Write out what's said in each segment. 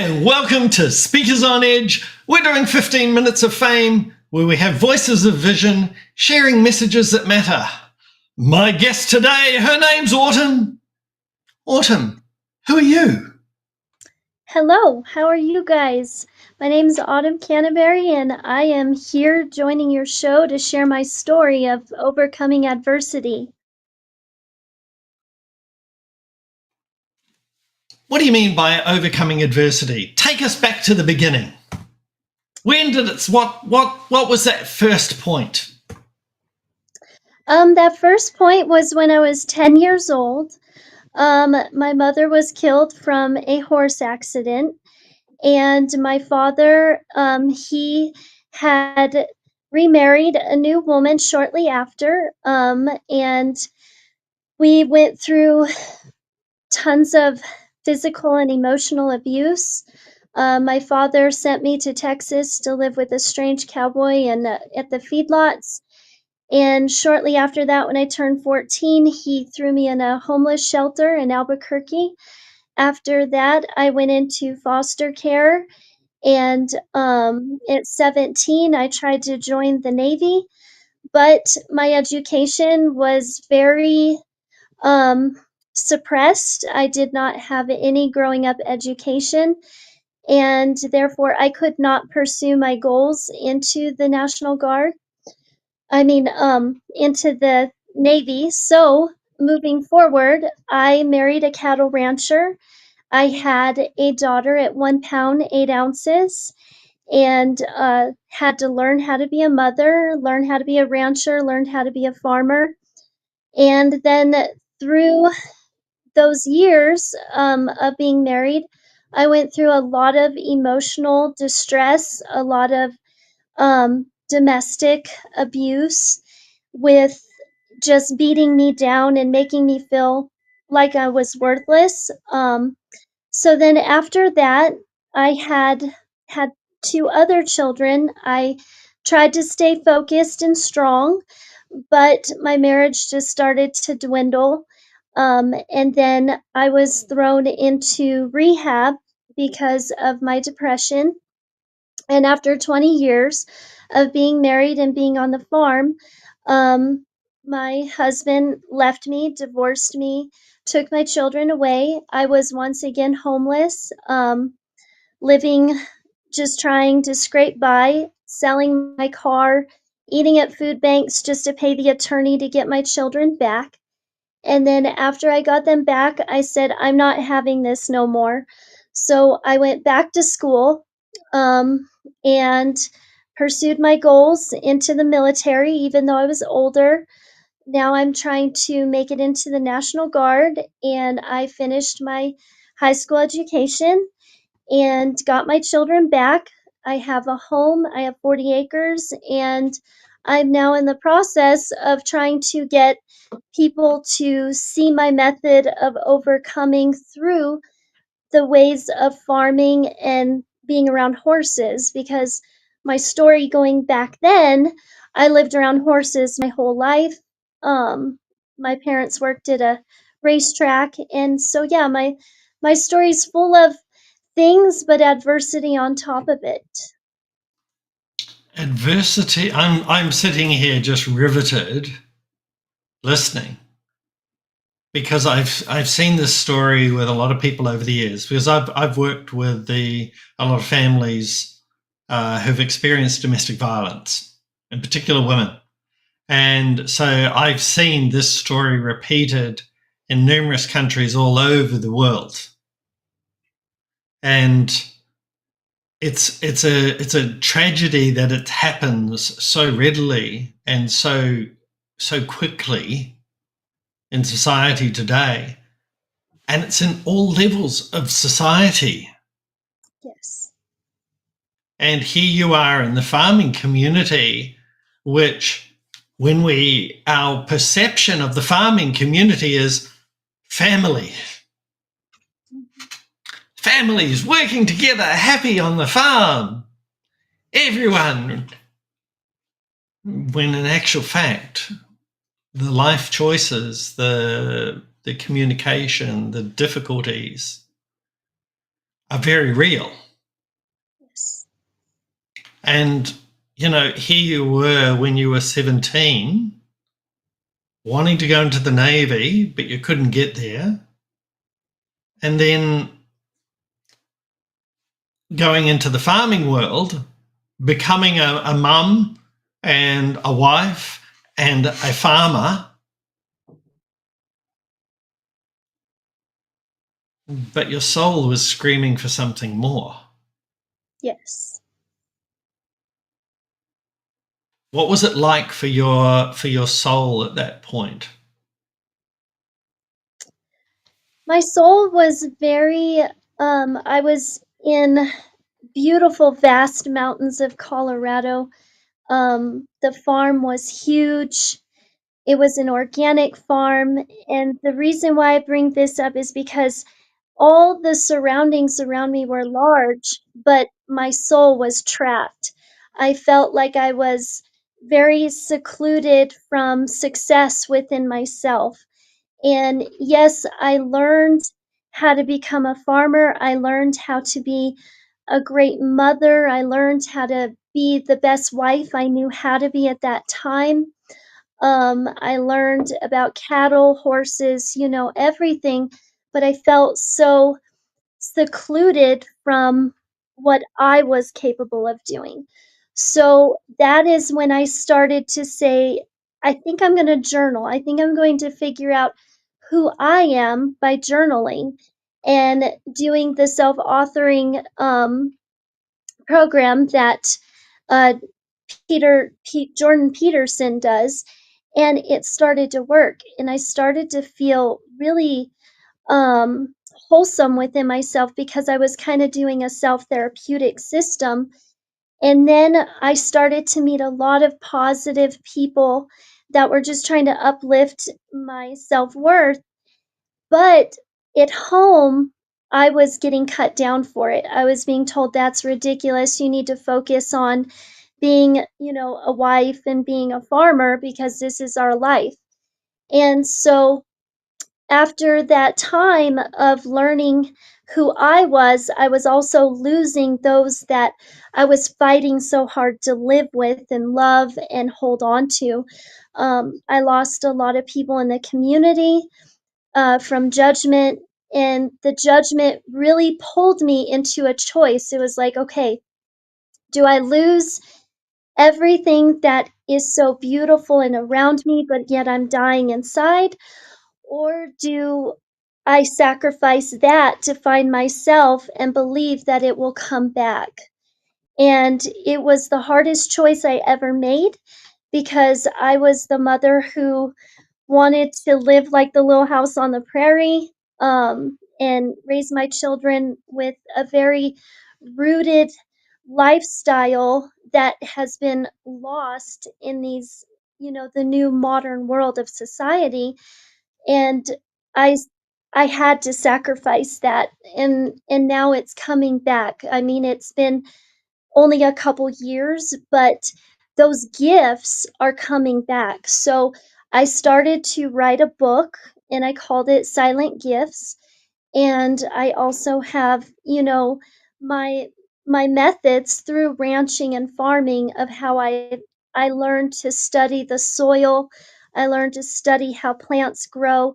and welcome to Speakers on Edge. We're doing 15 minutes of fame where we have voices of vision sharing messages that matter. My guest today, her name's Autumn. Autumn, who are you? Hello, how are you guys? My name is Autumn Canterbury, and I am here joining your show to share my story of overcoming adversity. What do you mean by overcoming adversity? Take us back to the beginning. When did it, what was that first point? That first point was when I was 10 years old. My mother was killed from a horse accident, and my father, he had remarried a new woman shortly after, and we went through tons of physical and emotional abuse. My father sent me to Texas to live with a strange cowboy at the feedlots. And shortly after that, when I turned 14, he threw me in a homeless shelter in Albuquerque. After that, I went into foster care. And at 17, I tried to join the Navy, but my education was very um, suppressed. I did not have any growing up education, and therefore I could not pursue my goals into the National Guard. Into the Navy. So moving forward, I married a cattle rancher. I had a daughter at 1 pound, 8 ounces, and had to learn how to be a mother, learn how to be a rancher, learn how to be a farmer. And then through those years of being married, I went through a lot of emotional distress, a lot of domestic abuse, with just beating me down and making me feel like I was worthless. So then after that, I had two other children. I tried to stay focused and strong, but my marriage just started to dwindle. And then I was thrown into rehab because of my depression. And after 20 years of being married and being on the farm, um, my husband left me, divorced me, took my children away. I was once again homeless, living, just trying to scrape by, selling my car, eating at food banks just to pay the attorney to get my children back. And then after I got them back, I said, I'm not having this no more. So I went back to school, and pursued my goals into the military, even though I was older. Now I'm trying to make it into the National Guard, and I finished my high school education and got my children back. I have a home, I have 40 acres, and I'm now in the process of trying to get people to see my method of overcoming through the ways of farming and being around horses, because my story going back then, I lived around horses my whole life. My parents worked at a racetrack, and so yeah, my story's full of things, but adversity on top of it. Adversity. I'm sitting here just riveted, listening, because I've seen this story with a lot of people over the years. Because I've worked with a lot of families who've experienced domestic violence, in particular women, and so I've seen this story repeated in numerous countries all over the world, and it's a tragedy that it happens so readily and so quickly in society today, and it's in all levels of society. Yes. And here you are in the farming community, which our perception of the farming community is family. Families working together, happy on the farm. Everyone. When in actual fact, the life choices, the communication, the difficulties are very real. Yes. And, here you were when you were 17, wanting to go into the Navy, but you couldn't get there. And then going into the farming world, becoming a mum and a wife and a farmer, but your soul was screaming for something more. Yes. What was it like for your soul at that point? My soul was very, I was in beautiful, vast mountains of Colorado. The farm was huge. It was an organic farm. And the reason why I bring this up is because all the surroundings around me were large, but my soul was trapped. I felt like I was very secluded from success within myself. And yes, I learned how to become a farmer. I learned how to be a great mother. I learned how to be the best wife I knew how to be at that time. I learned about cattle, horses, everything, but I felt so secluded from what I was capable of doing. So that is when I started to say, I think I'm going to journal. I think I'm going to figure out who I am by journaling and doing the self authoring program that uh, Jordan Peterson does. And it started to work. And I started to feel really wholesome within myself because I was kind of doing a self therapeutic system. And then I started to meet a lot of positive people that were just trying to uplift my self worth. But at home, I was getting cut down for it. I was being told that's ridiculous. You need to focus on being, a wife and being a farmer because this is our life. And so after that time of learning who I was also losing those that I was fighting so hard to live with and love and hold on to. I lost a lot of people in the community from judgment, and the judgment really pulled me into a choice. It was like, okay, do I lose everything that is so beautiful and around me, but yet I'm dying inside? Or do I sacrifice that to find myself and believe that it will come back? And it was the hardest choice I ever made because I was the mother who wanted to live like the little house on the prairie, and raise my children with a very rooted lifestyle that has been lost in the new modern world of society. And I I had to sacrifice that, and now it's coming back. I mean, it's been only a couple years, but those gifts are coming back. So I started to write a book and I called it Silent Gifts. And I also have, my my methods through ranching and farming of how I learned to study the soil. I learned to study how plants grow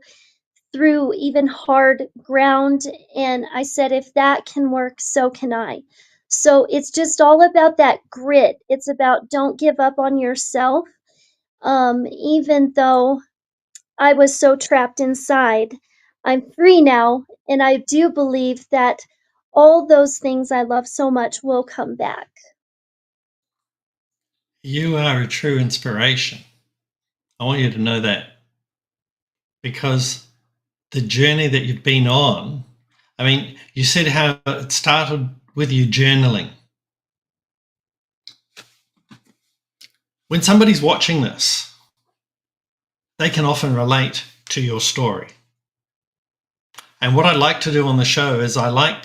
through even hard ground, and I said, "If that can work, so can I." So it's just all about that grit. It's about don't give up on yourself, even though I was so trapped inside. I'm free now, and I do believe that all those things I love so much will come back. You are a true inspiration. I want you to know that, because the journey that you've been on, I mean, you said how it started with you journaling. When somebody's watching this, they can often relate to your story. And what I like to do on the show is I like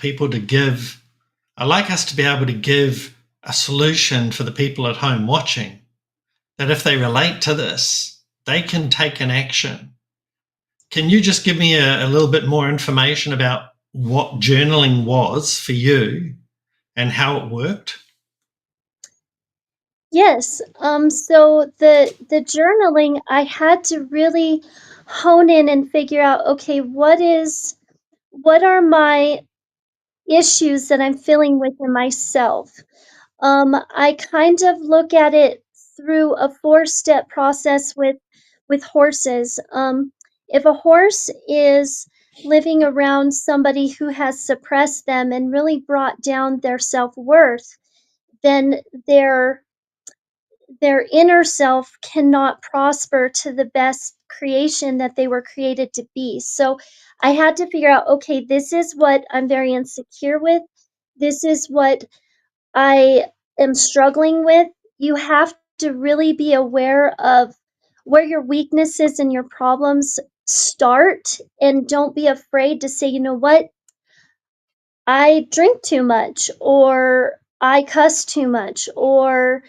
us to be able to give a solution for the people at home watching, that if they relate to this, they can take an action. Can you just give me a little bit more information about what journaling was for you and how it worked? Yes. So the journaling, I had to really hone in and figure out, okay, what are my issues that I'm feeling within myself? I kind of look at it through a four-step process with horses. If a horse is living around somebody who has suppressed them and really brought down their self-worth, then their inner self cannot prosper to the best creation that they were created to be. So I had to figure out, okay, this is what I'm very insecure with. This is what I am struggling with. You have to really be aware of where your weaknesses and your problems start, and don't be afraid to say, you know what, I drink too much, or I cuss too much, or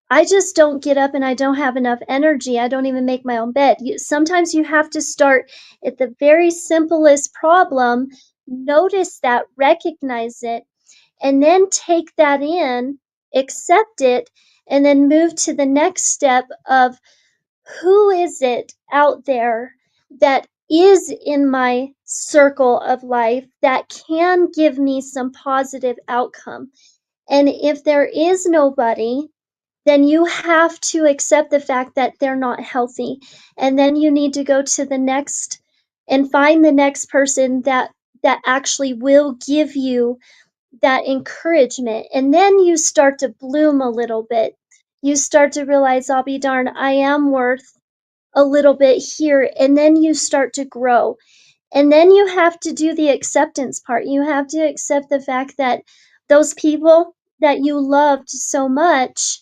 I just don't get up and I don't have enough energy. I don't even make my own bed. Sometimes you have to start at the very simplest problem, notice that, recognize it, and then take that in, accept it, and then move to the next step of who is it out there that is in my circle of life that can give me some positive outcome. And if there is nobody, then you have to accept the fact that they're not healthy. And then you need to go to the next and find the next person that actually will give you that encouragement. And then you start to bloom a little bit. You start to realize, I'll be darned, I am worth a little bit here. And then you start to grow. And then you have to do the acceptance part. You have to accept the fact that those people that you loved so much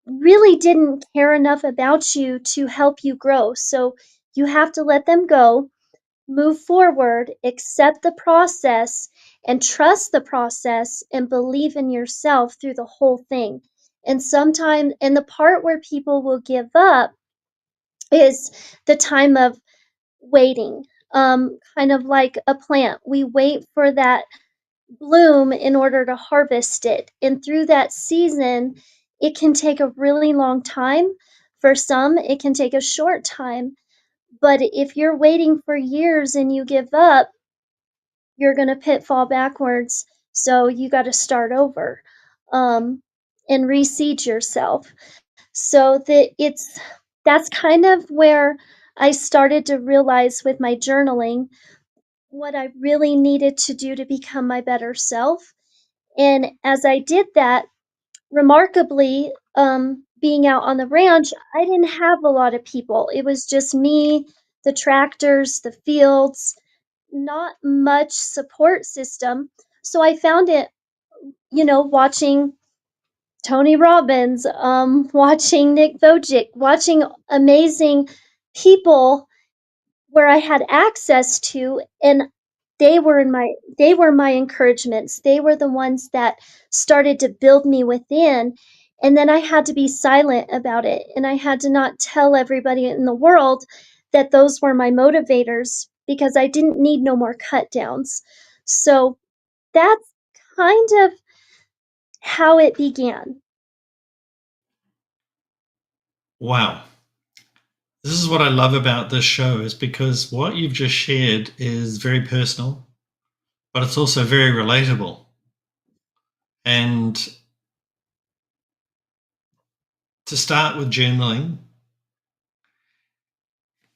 really didn't care enough about you to help you grow. So you have to let them go, move forward, accept the process, and trust the process and believe in yourself through the whole thing. And sometimes, and the part where people will give up is the time of waiting. Kind of like a plant. We wait for that bloom in order to harvest it. And through that season, it can take a really long time. For some, it can take a short time. But if you're waiting for years and you give up, you're going to pitfall backwards. So you got to start over, um, and reseed yourself. So that's kind of where I started to realize with my journaling what I really needed to do to become my better self. And as I did that, remarkably, being out on the ranch, I didn't have a lot of people. It was just me, the tractors, the fields, not much support system. So I found it, watching Tony Robbins, watching Nick Vujicic, watching amazing people where I had access to, and they were my encouragements. They were the ones that started to build me within, and then I had to be silent about it, and I had to not tell everybody in the world that those were my motivators because I didn't need no more cut downs. So that's kind of how it began. Wow. This is what I love about this show is because what you've just shared is very personal, but it's also very relatable. And to start with journaling,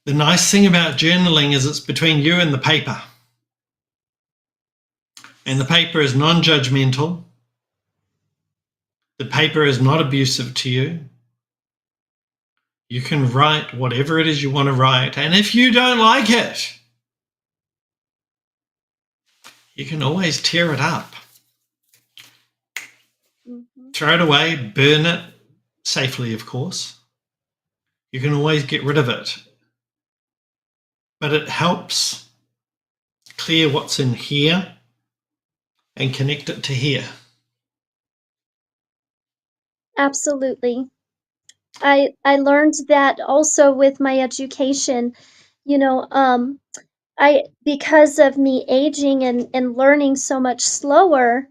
the nice thing about journaling is it's between you and the paper. And the paper is non judgmental. The paper is not abusive to you. You can write whatever it is you want to write. And if you don't like it, you can always tear it up, Mhm. throw it away, burn it safely, of course. You can always get rid of it. But it helps clear what's in here and connect it to here. Absolutely. I learned that also with my education. You know, because of me aging and learning so much slower,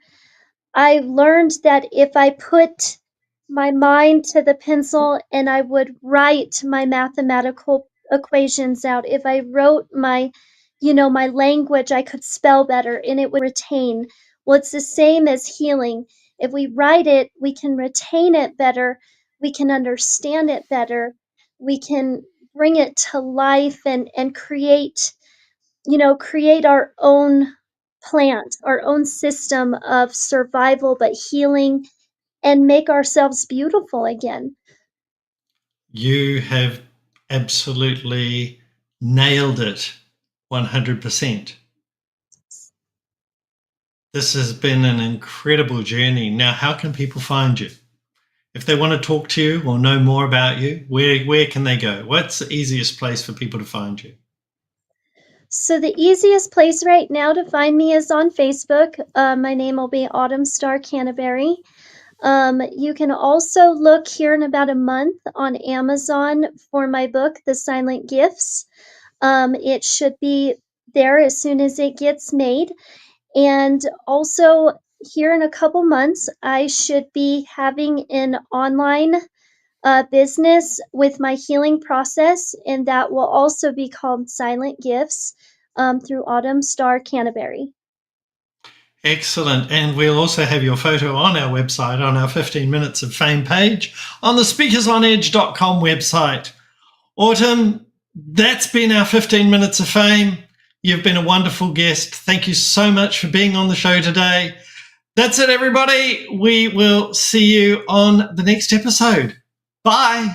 I learned that if I put my mind to the pencil and I would write my mathematical equations out, if I wrote my language, I could spell better and it would retain. Well, it's the same as healing. If we write it, we can retain it better, we can understand it better, we can bring it to life and create our own plant, our own system of survival, but healing and make ourselves beautiful again. You have absolutely nailed it 100%. This has been an incredible journey. Now, how can people find you? If they want to talk to you or know more about you, where can they go? What's the easiest place for people to find you? So the easiest place right now to find me is on Facebook. My name will be Autumn Star Canterbury. You can also look here in about a month on Amazon for my book, The Silent Gifts. It should be there as soon as it gets made. And also, here in a couple months, I should be having an online business with my healing process, and that will also be called Silent Gifts through Autumn Star Canterbury. Excellent. And we'll also have your photo on our website, on our 15 Minutes of Fame page, on the speakersonedge.com website. Autumn, that's been our 15 Minutes of Fame. You've been a wonderful guest. Thank you so much for being on the show today. That's it, everybody. We will see you on the next episode. Bye.